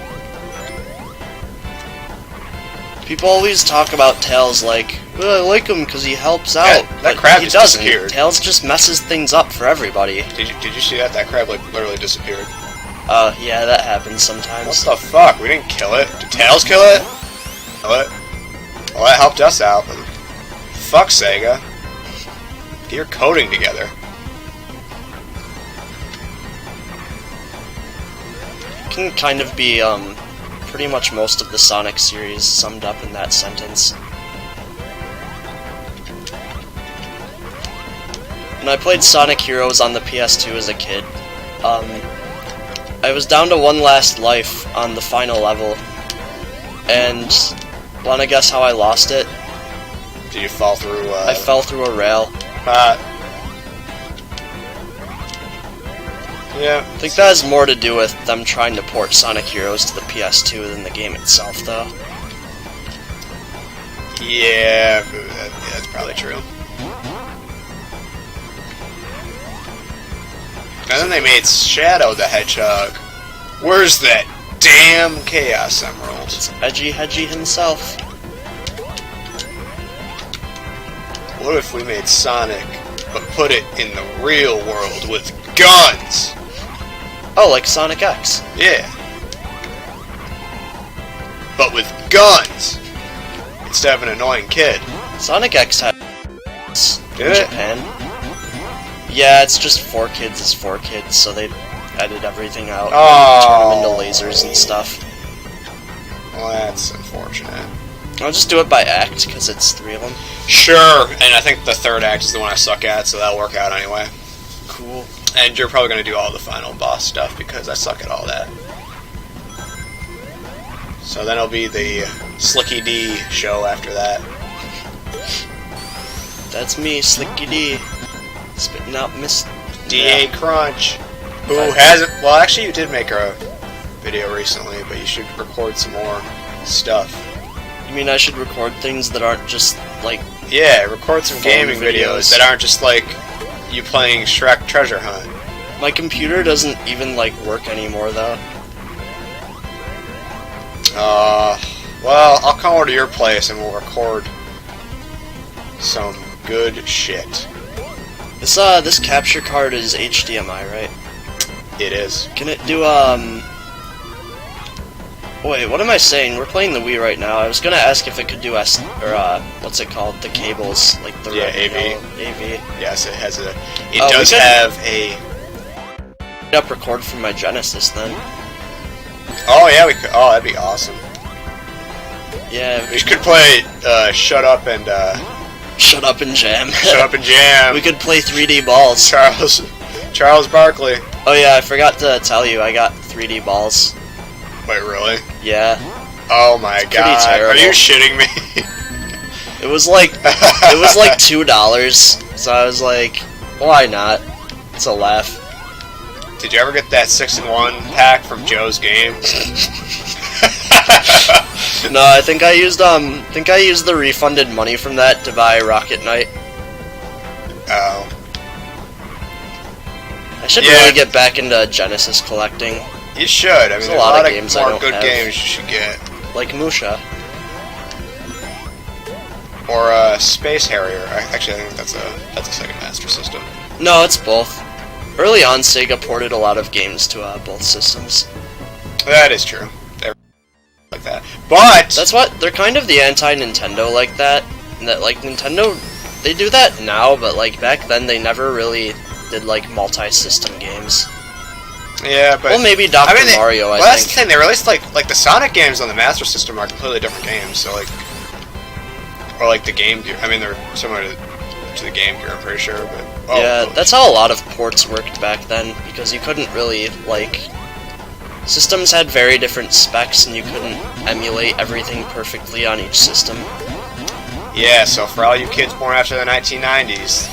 People always talk about Tails like, I like him because he helps out. That crab he just doesn't. disappeared. Tails just messes things up for everybody. Did you see that? That crab like literally disappeared. Yeah, that happens sometimes. What the fuck? We didn't kill it. Did Tails kill it? Kill it? Well, that helped us out, but fuck Sega. Get your coding together. It can kind of be, pretty much most of the Sonic series summed up in that sentence. When I played Sonic Heroes on the PS2 as a kid, I was down to one last life on the final level, and wanna guess how I lost it? Did you fall through, I fell through a rail. Yeah. I think that has more to do with them trying to port Sonic Heroes to the PS2 than the game itself, though. Yeah, that's probably true. And then they made Shadow the Hedgehog. Where's that damn Chaos Emerald? It's Edgy Hedgy himself. What if we made Sonic, but put it in the real world with guns? Oh, like Sonic X. Yeah. But with guns! Instead of an annoying kid. Sonic X had Did in it? Japan. Yeah, it's just 4 kids is 4 kids, so they edit everything out and turn them into lasers and stuff. Well, that's unfortunate. I'll just do it by act, because it's 3 of them. Sure, and I think the 3rd act is the one I suck at, so that'll work out anyway. Cool. And you're probably going to do all the final boss stuff, because I suck at all that. So then it'll be the Slicky Dee show after that. That's me, Slicky Dee. Spitting out Miss... DA Crunch. Who hasn't... Well, actually, you did make a video recently, but you should record some more stuff. You mean I should record things that aren't just, like... Yeah, record some gaming videos that aren't just, like, you playing Shrek Treasure Hunt. My computer doesn't even, like, work anymore, though. Well, I'll come over to your place and we'll record some good shit. This capture card is HDMI, right? It is. Can it do, Wait, what am I saying? We're playing the Wii right now. I was gonna ask if it could do what's it called? The cables, like the red and yellow. AV. Yes, it has a... It does have a... Up record from my Genesis, then. Oh, yeah, we could... Oh, that'd be awesome. Yeah. We could play, Shut Up and, Shut Up and Jam. Shut Up and Jam. We could play 3D balls. Charles Barkley. Oh yeah, I forgot to tell you, I got 3D balls. Wait, really? Yeah. Oh my god. Are you shitting me? It was like $2, so I was like, why not? It's a laugh. Did you ever get that 6-in-1 pack from Joe's Game? No, I think I used the refunded money from that to buy Rocket Knight. Oh. I should really get back into Genesis collecting. You should. I mean, there's a lot of games more good games you should get. Like Musha. Or Space Harrier. Actually, I think that's a Sega Master System. No, it's both. Early on, Sega ported a lot of games to both systems. That is true. They're like that. But that's what they're kind of the anti-Nintendo like that. That like Nintendo, they do that now, but like back then they never really did like multi-system games. Yeah, but well, maybe Dr. Mario. I think. That's the thing. They released like the Sonic games on the Master System are completely different games. So like, or like the Game Gear. I mean, they're similar to the Game Gear, I'm pretty sure. But yeah, that's how a lot of ports worked back then, because you couldn't really like. Systems had very different specs, and you couldn't emulate everything perfectly on each system. Yeah, so for all you kids born after the 1990s,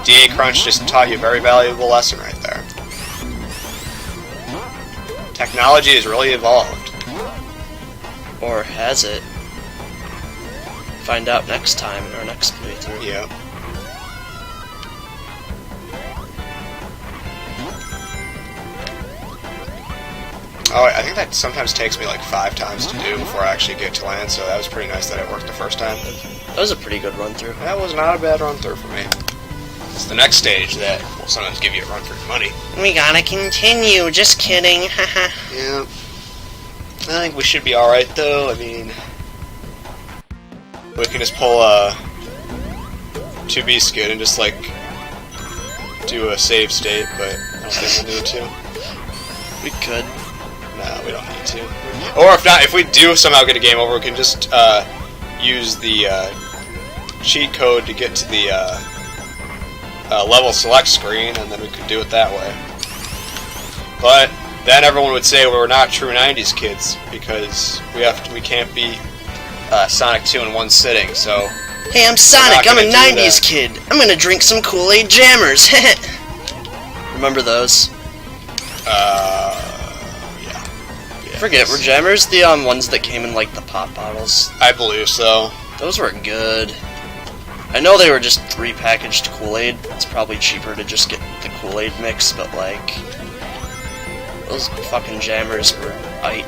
DA Crunch just taught you a very valuable lesson right there. Technology has really evolved. Or has it? Find out next time in our next playthrough. Yeah. Oh, I think that sometimes takes me like 5 times to do before I actually get to land, so that was pretty nice that it worked the first time. That was a pretty good run-through. That was not a bad run-through for me. It's the next stage that will sometimes give you a run for your money. We gotta continue, just kidding, haha. Yeah. I think we should be alright though, I mean... We can just pull a 2B skid and just like do a save state, but I don't think we'll need to. We could. No, we don't need to. Or if not, if we do somehow get a game over, we can just use the cheat code to get to the level select screen, and then we could do it that way. But then everyone would say we're not true 90s kids because we can't beat Sonic 2 in one sitting. So hey, I'm Sonic. I'm a 90s kid. I'm gonna drink some Kool-Aid Jammers. Remember those? Yeah. Forget, were Jammers the ones that came in like the pop bottles? I believe so. Those were good. I know they were just repackaged Kool-Aid. It's probably cheaper to just get the Kool-Aid mix, but like those fucking Jammers were aight.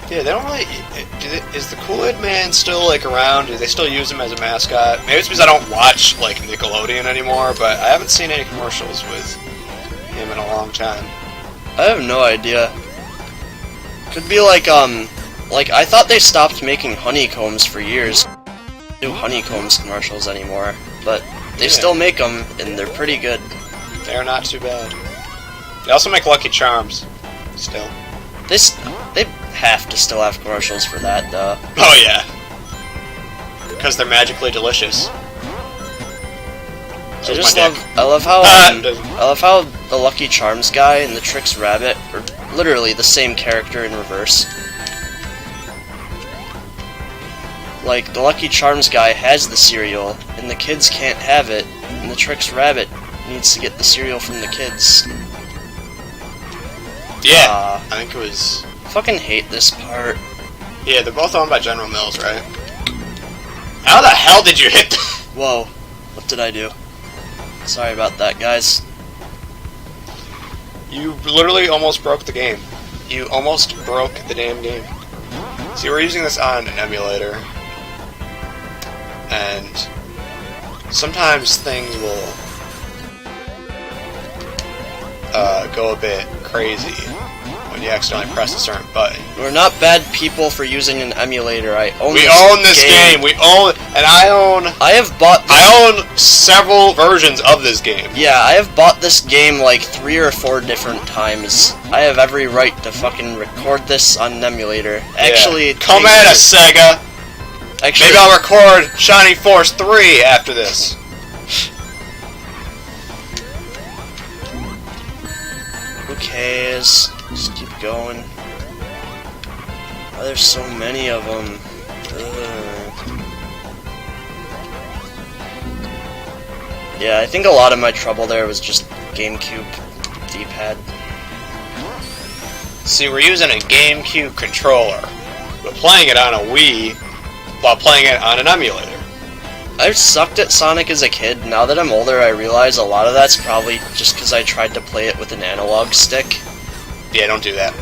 Yeah, they don't really... Is the Kool-Aid Man still, like, around? Do they still use him as a mascot? Maybe it's because I don't watch, like, Nickelodeon anymore, but I haven't seen any commercials with him in a long time. I have no idea. Could be like, I thought they stopped making honeycombs for years. They don't do honeycombs commercials anymore, but they still make them, and they're pretty good. They're not too bad. They also make Lucky Charms, still. They have to still have commercials for that, though. Oh yeah, because they're magically delicious. I love how the Lucky Charms guy and the Trix Rabbit are literally the same character in reverse. Like, the Lucky Charms guy has the cereal, and the kids can't have it, and the Trix Rabbit needs to get the cereal from the kids. Yeah, I think it was... Fucking hate this part. Yeah, they're both owned by General Mills, right? How the hell did you hit Whoa, what did I do? Sorry about that, guys. You literally almost broke the game. You almost broke the damn game. See, we're using this on an emulator. And sometimes things will go a bit crazy when you accidentally press a certain button. We're not bad people for using an emulator. We own this game. We own, and I own several versions of this game. Yeah, I have bought this game like 3 or 4 different times. I have every right to fucking record this on an emulator. Actually, come at us, Sega. Actually, maybe I'll record Shining Force 3 after this. Who cares? Just keep going. Oh, there's so many of them. Yeah, I think a lot of my trouble there was just GameCube D-pad. See, we're using a GameCube controller, but playing it on a Wii while playing it on an emulator. I sucked at Sonic as a kid. Now that I'm older, I realize a lot of that's probably just because I tried to play it with an analog stick. Yeah, don't do that.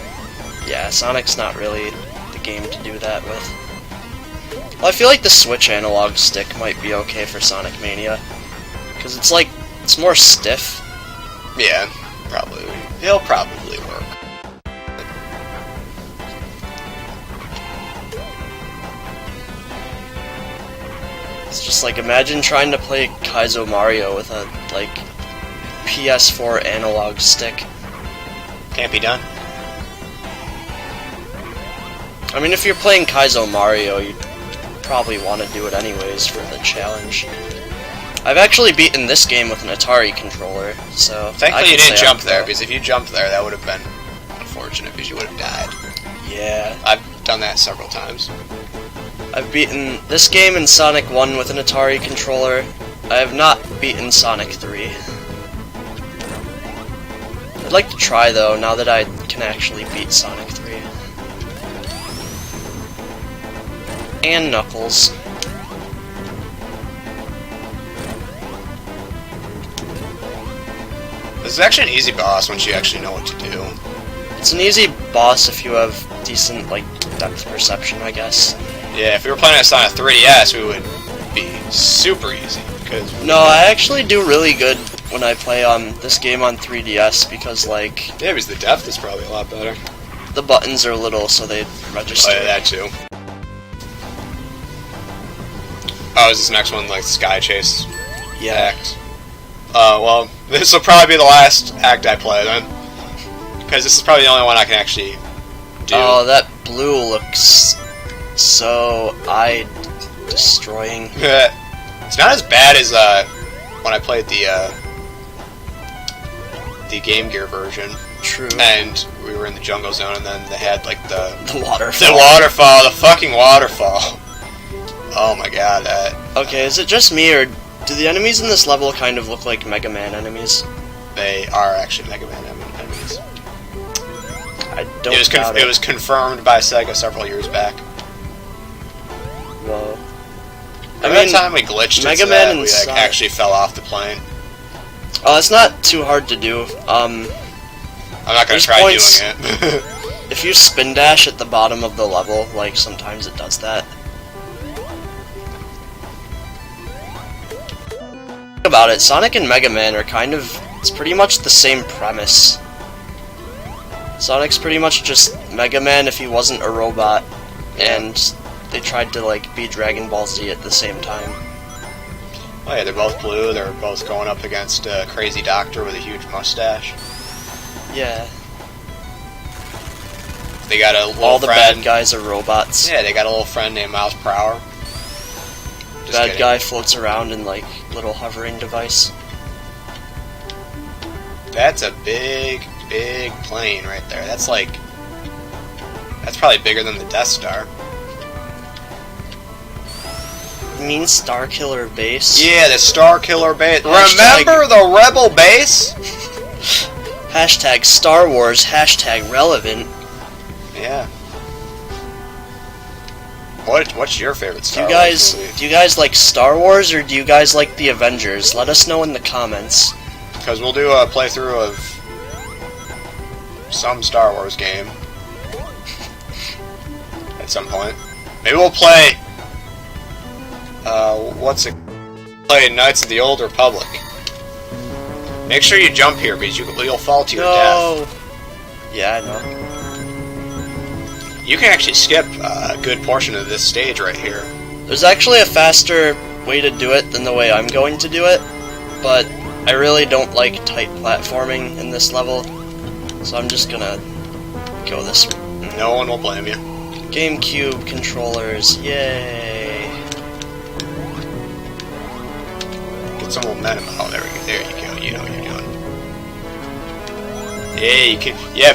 Yeah, Sonic's not really the game to do that with. Well, I feel like the Switch analog stick might be okay for Sonic Mania. Because it's more stiff. Yeah, probably. It'll probably work. It's just like, imagine trying to play Kaizo Mario with a, like, PS4 analog stick. Can't be done. I mean, if you're playing Kaizo Mario, you'd probably want to do it anyways for the challenge. I've actually beaten this game with an Atari controller, so... Thankfully you didn't jump there, because if you jumped there, that would have been unfortunate, because you would have died. Yeah. I've done that several times. I've beaten this game and Sonic 1 with an Atari controller. I have not beaten Sonic 3. I'd like to try, though, now that I can actually beat Sonic 3. And Knuckles. This is actually an easy boss once you actually know what to do. It's an easy boss if you have decent, like, depth perception, I guess. Yeah, if we were playing this on a 3DS, we would be super easy. Because no, I actually do really good when I play this game on 3DS because, like... yeah, because the depth is probably a lot better. The buttons are little, so they register. Oh, yeah, that too. Oh, is this next one like Sky Chase? Yeah. Act? Well, this will probably be the last act I play then. Because this is probably the only one I can actually do. Oh, that blue looks so eye-destroying. It's not as bad as when I played the Game Gear version. True. And we were in the jungle zone, and then they had like the waterfall. The waterfall, the fucking waterfall. Oh my god, that. Okay, is it just me, or do the enemies in this level kind of look like Mega Man enemies? They are actually Mega Man enemies. I don't doubt it. It was confirmed by Sega several years back. Whoa. That time we glitched Mega Man and we actually fell off the plane. Oh, it's not too hard to do. I'm not gonna try doing it. If you spin dash at the bottom of the level, like, sometimes it does that. Think about it, Sonic and Mega Man are kind of... it's pretty much the same premise. Sonic's pretty much just Mega Man if he wasn't a robot, and they tried to, like, be Dragon Ball Z at the same time. Oh yeah, they're both blue, they're both going up against a crazy doctor with a huge mustache. Yeah. They got a little all the friend. bad guys are robots. Yeah, they got a little friend named Miles Per Hour. Bad guy floats around in, like, little hovering device. That's a big plane right there. That's like... that's probably bigger than the Death Star. You mean Star Killer Base? Yeah, the Star Killer Base. Hashtag... remember the Rebel Base? Hashtag Star Wars, hashtag relevant. Yeah. What's your favorite Star Wars movie? Do you guys like Star Wars, or do you guys like the Avengers? Let us know in the comments. Because we'll do a playthrough of some Star Wars game at some point. Maybe we'll play... what's it... Play Knights of the Old Republic. Make sure you jump here because you'll fall to your death. Yeah, I know. You can actually skip a good portion of this stage right here. There's actually a faster way to do it than the way I'm going to do it, but I really don't like tight platforming in this level, so I'm just gonna go this way. No one will blame you. GameCube controllers, yay! Get some momentum. Oh, there you go. You know what you're doing. Yeah, you can. Yeah,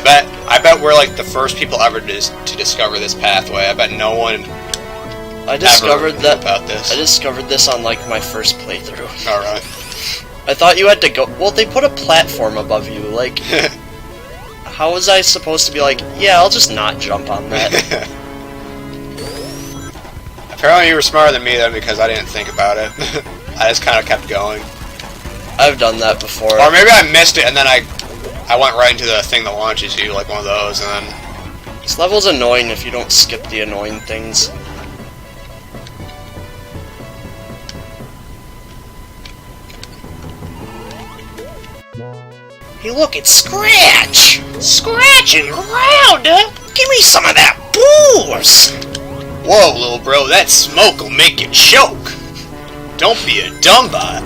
I bet we're like the first people ever to discover this pathway. I bet no one. I discovered about this. I discovered this on like my first playthrough. All right. I thought you had to go. Well, they put a platform above you. Like, how was I supposed to be like? Yeah, I'll just not jump on that. Apparently, you were smarter than me then because I didn't think about it. I just kind of kept going. I've done that before. Or maybe I missed it and then I went right into the thing that launches you, like one of those, and then... This level's annoying if you don't skip the annoying things. Hey look, it's Scratch! Scratching around, Give me some of that booze! Whoa, little bro, that smoke will make you choke! Don't be a dumbbot!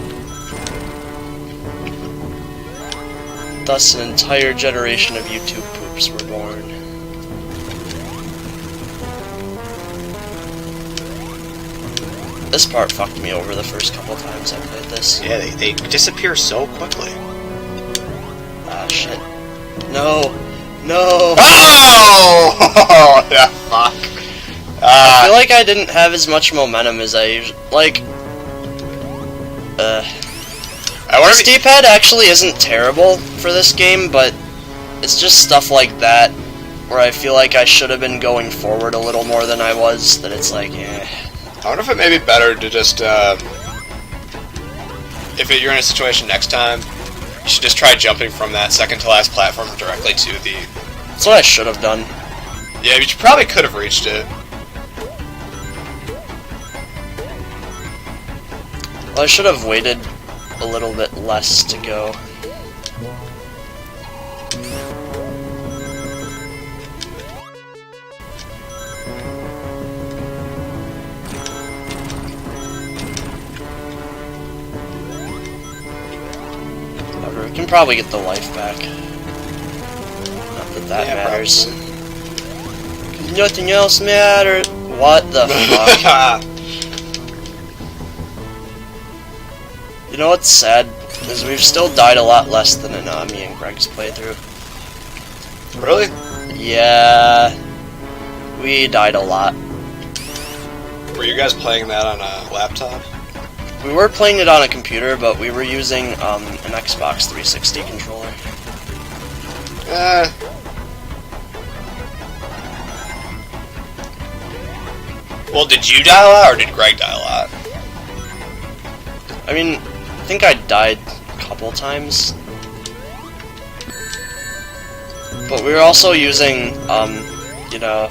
Thus, an entire generation of YouTube poops were born. This part fucked me over the first couple times I played this. Yeah, they disappear so quickly. Ah, shit. No! No! Oh! Yeah, fuck. I feel like I didn't have as much momentum as I usually... Like... This D-pad actually isn't terrible for this game, but it's just stuff like that where I feel like I should have been going forward a little more than I was, that it's like, eh. I wonder if it may be better to just, if you're in a situation next time, you should just try jumping from that second to last platform directly to the... That's what I should have done. Yeah, but you probably could have reached it. Well, I should have waited a little bit less to go. However, we can probably get the life back. Not that that matters. Nothing else matters. What the fuck? You know what's sad? Is we've still died a lot less than in me and Greg's playthrough. Really? Yeah. We died a lot. Were you guys playing that on a laptop? We were playing it on a computer, but we were using an Xbox 360 controller. Well, did you die a lot, or did Greg die a lot? I mean, I think I died a couple times. But we were also using, you know,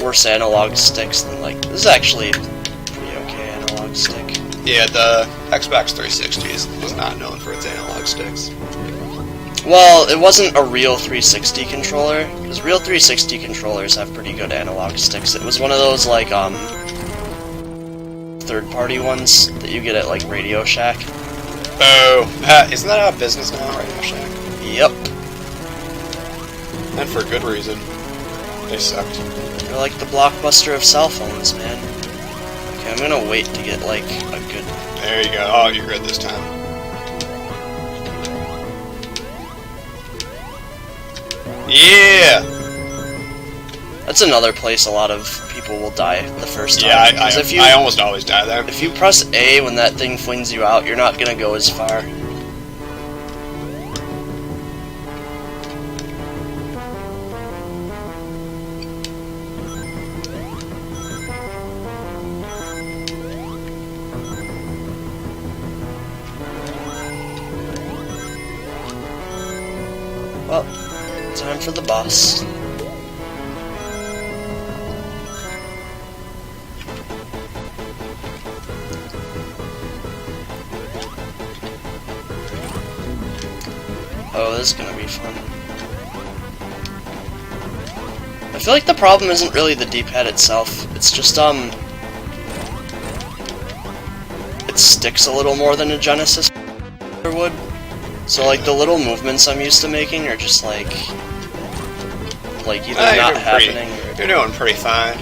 worse analog sticks than, like, this is actually a pretty okay analog stick. Yeah, the Xbox 360 was not known for its analog sticks. Well, it wasn't a real 360 controller, because real 360 controllers have pretty good analog sticks. It was one of those, like, third-party ones that you get at, like, Radio Shack. Oh, isn't that out of business now, Radio Shack? Yep. And for good reason. They sucked. They're like the Blockbuster of cell phones, man. Okay, I'm gonna wait to get, like, a good... There you go. Oh, you're good this time. Yeah! That's another place a lot of people will die the first time. Yeah, I almost always die there. If you press A when that thing flings you out, you're not gonna go as far. Well, time for the boss. is gonna be fun. I feel like the problem isn't really the D-pad itself. It's just, it sticks a little more than a Genesis would. So, like, the little movements I'm used to making are just, like either not happening. You're doing pretty fine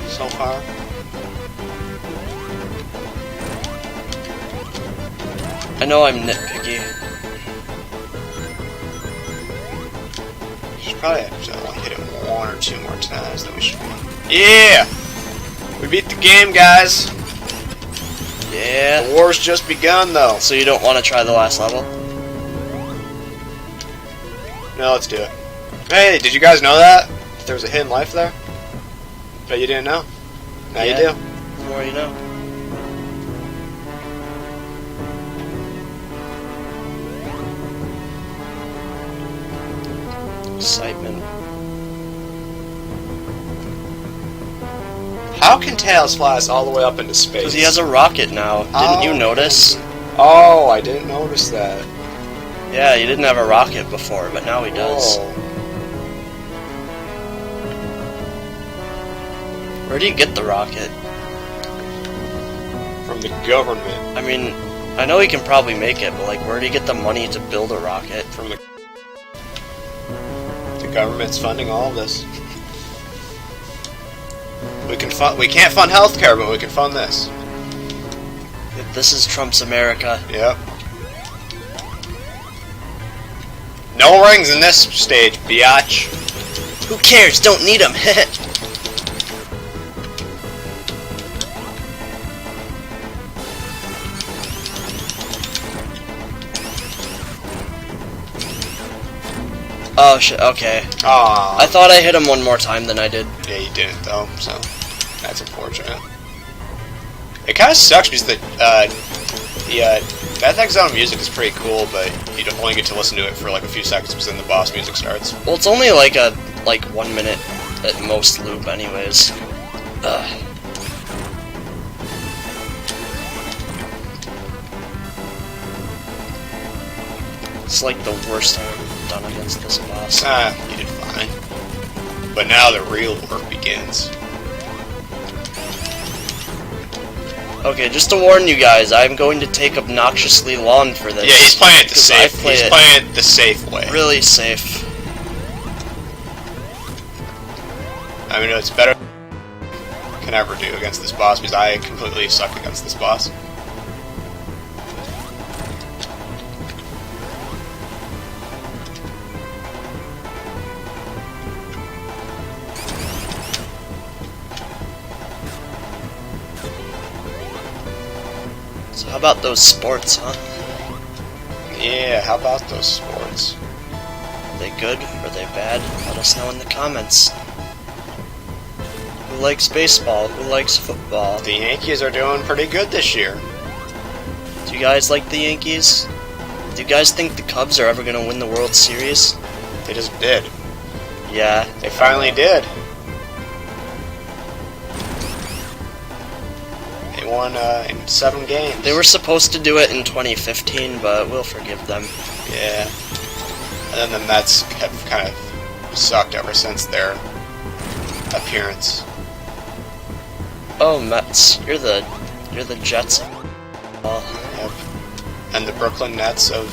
so far. I know I'm nitpicky. You should probably have to only hit it 1 or 2 more times, then we should be... Yeah! We beat the game, guys! Yeah. The war's just begun, though. So you don't want to try the last level? No, let's do it. Hey, did you guys know that? There was a hidden life there? But you didn't know. Now you do. The more you know. Excitement. How can Tails fly us all the way up into space? Because he has a rocket now. Didn't you notice? Oh, I didn't notice that. Yeah, he didn't have a rocket before, but now he does. Whoa. Where do you get the rocket? From the government. I mean, I know he can probably make it, but like, where do you get the money to build a rocket? From the government's funding all of this. We can't fund healthcare, but we can fund this. This is Trump's America. Yep. No rings in this stage, biatch. Who cares? Don't need them. Oh shit, okay. Aww. I thought I hit him one more time than I did. Yeah, you didn't though, so that's unfortunate. It kind of sucks because the Death X Zone music is pretty cool, but you don't only get to listen to it for like a few seconds because then the boss music starts. Well, it's only like a 1 minute at most loop anyways. Ugh. It's like the worst I've ever done against this boss. You did fine. But now the real work begins. Okay, just to warn you guys, I'm going to take obnoxiously long for this. Yeah, he's playing it the safe. He's playing it the safe way. Really safe. I mean, it's better than I can ever do against this boss because I completely suck against this boss. So how about those sports, huh? Yeah, how about those sports? Are they good? Are they bad? Let us know in the comments. Who likes baseball? Who likes football? The Yankees are doing pretty good this year. Do you guys like the Yankees? Do you guys think the Cubs are ever going to win the World Series? They just did. Yeah. They finally did. They won in 7 games. They were supposed to do it in 2015, but we'll forgive them. Yeah. And then the Mets have kind of sucked ever since their appearance. Oh, Mets. You're the Jets. Oh. Yep. And the Brooklyn Nets of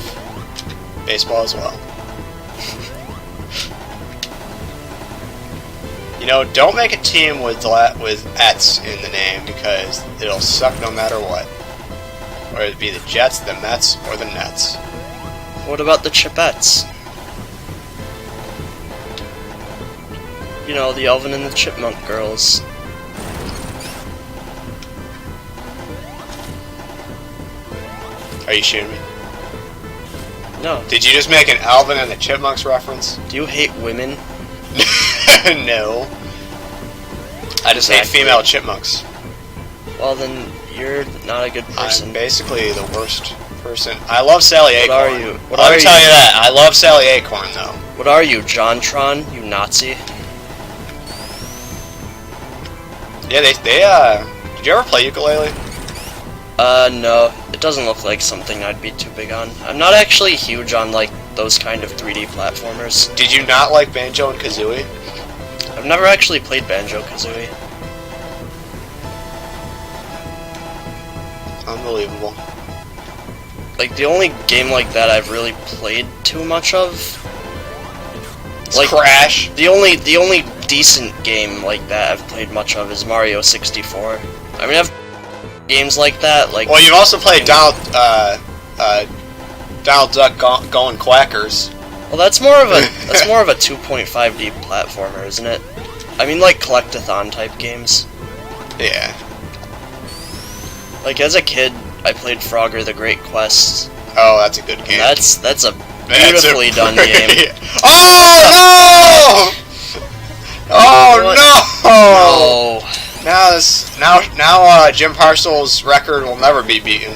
baseball as well. You know, don't make a team with Ets in the name because it'll suck no matter what. Or it'd be the Jets, the Mets, or the Nets. What about the Chipettes? You know, the Alvin and the Chipmunk girls. Are you shooting me? No. Did you just make an Alvin and the Chipmunks reference? Do you hate women? No. I just hate female chipmunks. Well, then you're not a good person. I'm basically the worst person. I love Sally Acorn. What are you? I'll tell you that. I love Sally Acorn, though. What are you, JonTron? You Nazi? Yeah, they did you ever play ukulele? No. It doesn't look like something I'd be too big on. I'm not actually huge on, like, those kind of 3D platformers. Did you not like Banjo and Kazooie? I've never actually played Banjo-Kazooie. Unbelievable. Like, the only game like that I've really played too much of... Like, Crash? The only decent game like that I've played much of is Mario 64. I mean, I've games like that, like... Well, you've also played Donald Duck Going Quackers. Well, that's more of a 2.5D platformer, isn't it? I mean, like collectathon type games. Yeah. Like, as a kid, I played Frogger the Great Quest. Oh, that's a good game. That's a beautifully done game. Oh no! Oh no! No! Now Jim Parcel's record will never be beaten.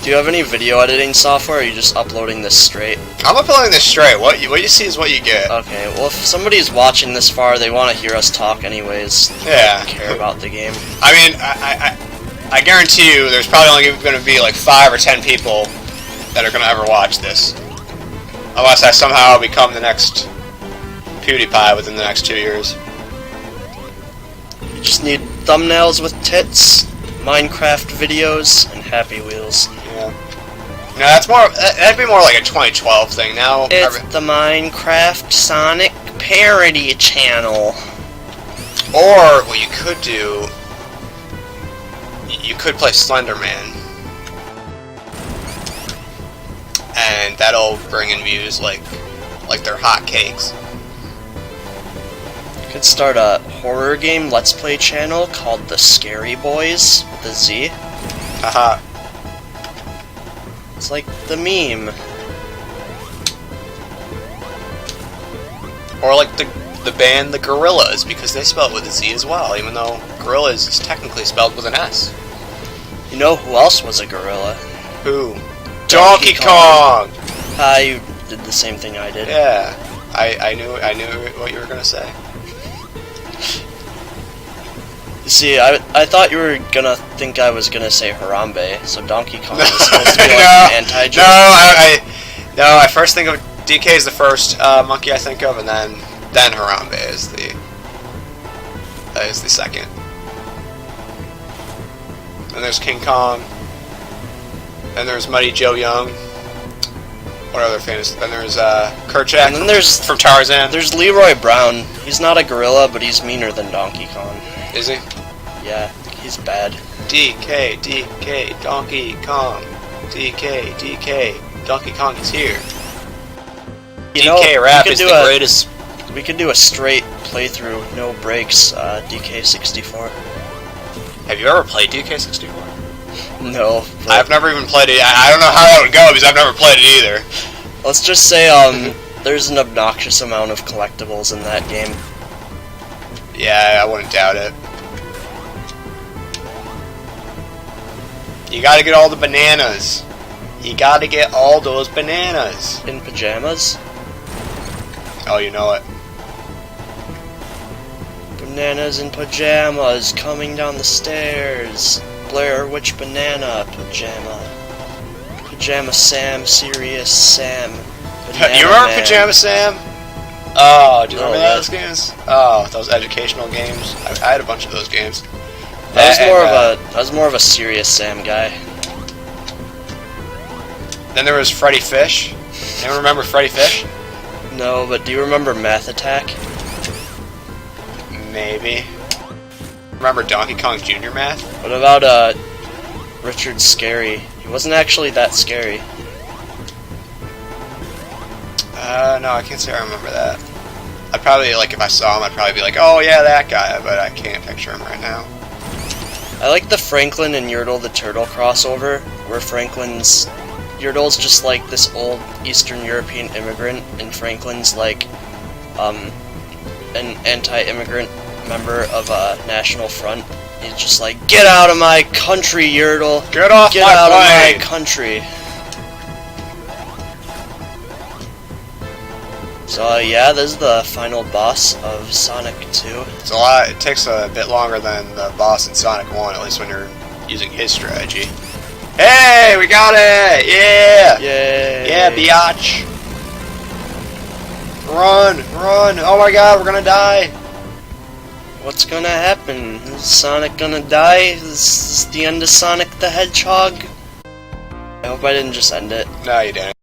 Do you have any video editing software, or are you just uploading this straight? I'm uploading this straight. What you see is what you get. Okay, well, if somebody's watching this far, they want to hear us talk anyways. Yeah. They don't care about the game. I mean, I guarantee you there's probably only going to be like 5 or 10 people that are going to ever watch this. Unless I somehow become the next PewDiePie within the next 2 years. You just need thumbnails with tits, Minecraft videos, and Happy Wheels. Yeah. No, that'd be more like a 2012 thing. Now it's the Minecraft Sonic parody channel. Or what you could do, you could play Slender Man, and that'll bring in views like they're hotcakes. You could start a horror game Let's Play channel called The Scary Boys with a Z. Haha. It's like the meme. Or like the band The Gorillas, because they spell it with a Z as well, even though Gorillas is technically spelled with an S. You know who else was a gorilla? Who? Donkey Kong! You did the same thing I did. Yeah. I knew what you were gonna say. You see, I thought you were gonna think I was gonna say Harambe, so Donkey Kong is supposed to be like an anti-joke. No, I first think of DK is the first monkey I think of, and then Harambe is the second. Then there's King Kong. Then there's Muddy Joe Young. What other famous? Then there's Kerchak. And then there's from Tarzan. There's Leroy Brown. He's not a gorilla, but he's meaner than Donkey Kong. Is he? Yeah, he's bad. DK, Donkey Kong. DK, Donkey Kong is here. DK rap is the greatest. We could do a straight playthrough, no breaks, DK64. Have you ever played DK64? No. I've never even played it. I don't know how that would go because I've never played it either. Let's just say, there's an obnoxious amount of collectibles in that game. Yeah, I wouldn't doubt it. You gotta get all the bananas. You gotta get all those bananas. In pajamas? Oh, you know it. Bananas in pajamas coming down the stairs. Blair Witch banana pajama. Pajama Sam, Serious Sam. Banana you remember Man. Pajama Sam? Oh, do you remember those games? Oh, those educational games. I had a bunch of those games. I was more of a Serious Sam guy. Then there was Freddy Fish. Anyone remember Freddy Fish? No, but do you remember Math Attack? Maybe. Remember Donkey Kong Jr. Math? What about Richard Scary? He wasn't actually that scary. No, I can't say I remember that. I'd probably, like, if I saw him, I'd probably be like, oh yeah, that guy, but I can't picture him right now. I like the Franklin and Yertle the Turtle crossover, where Yertle's just like this old Eastern European immigrant, and Franklin's like, an anti-immigrant member of National Front. He's just like, get out of my country, Yertle! Get off Get my out plane! of my country! So yeah, this is the final boss of Sonic 2. It's a lot. It takes a bit longer than the boss in Sonic 1, at least when you're using his strategy. Hey, we got it! Yeah! Yay! Yeah, biatch! Run! Run! Oh my god, we're gonna die! What's gonna happen? Is Sonic gonna die? Is this the end of Sonic the Hedgehog? I hope I didn't just end it. No, you didn't.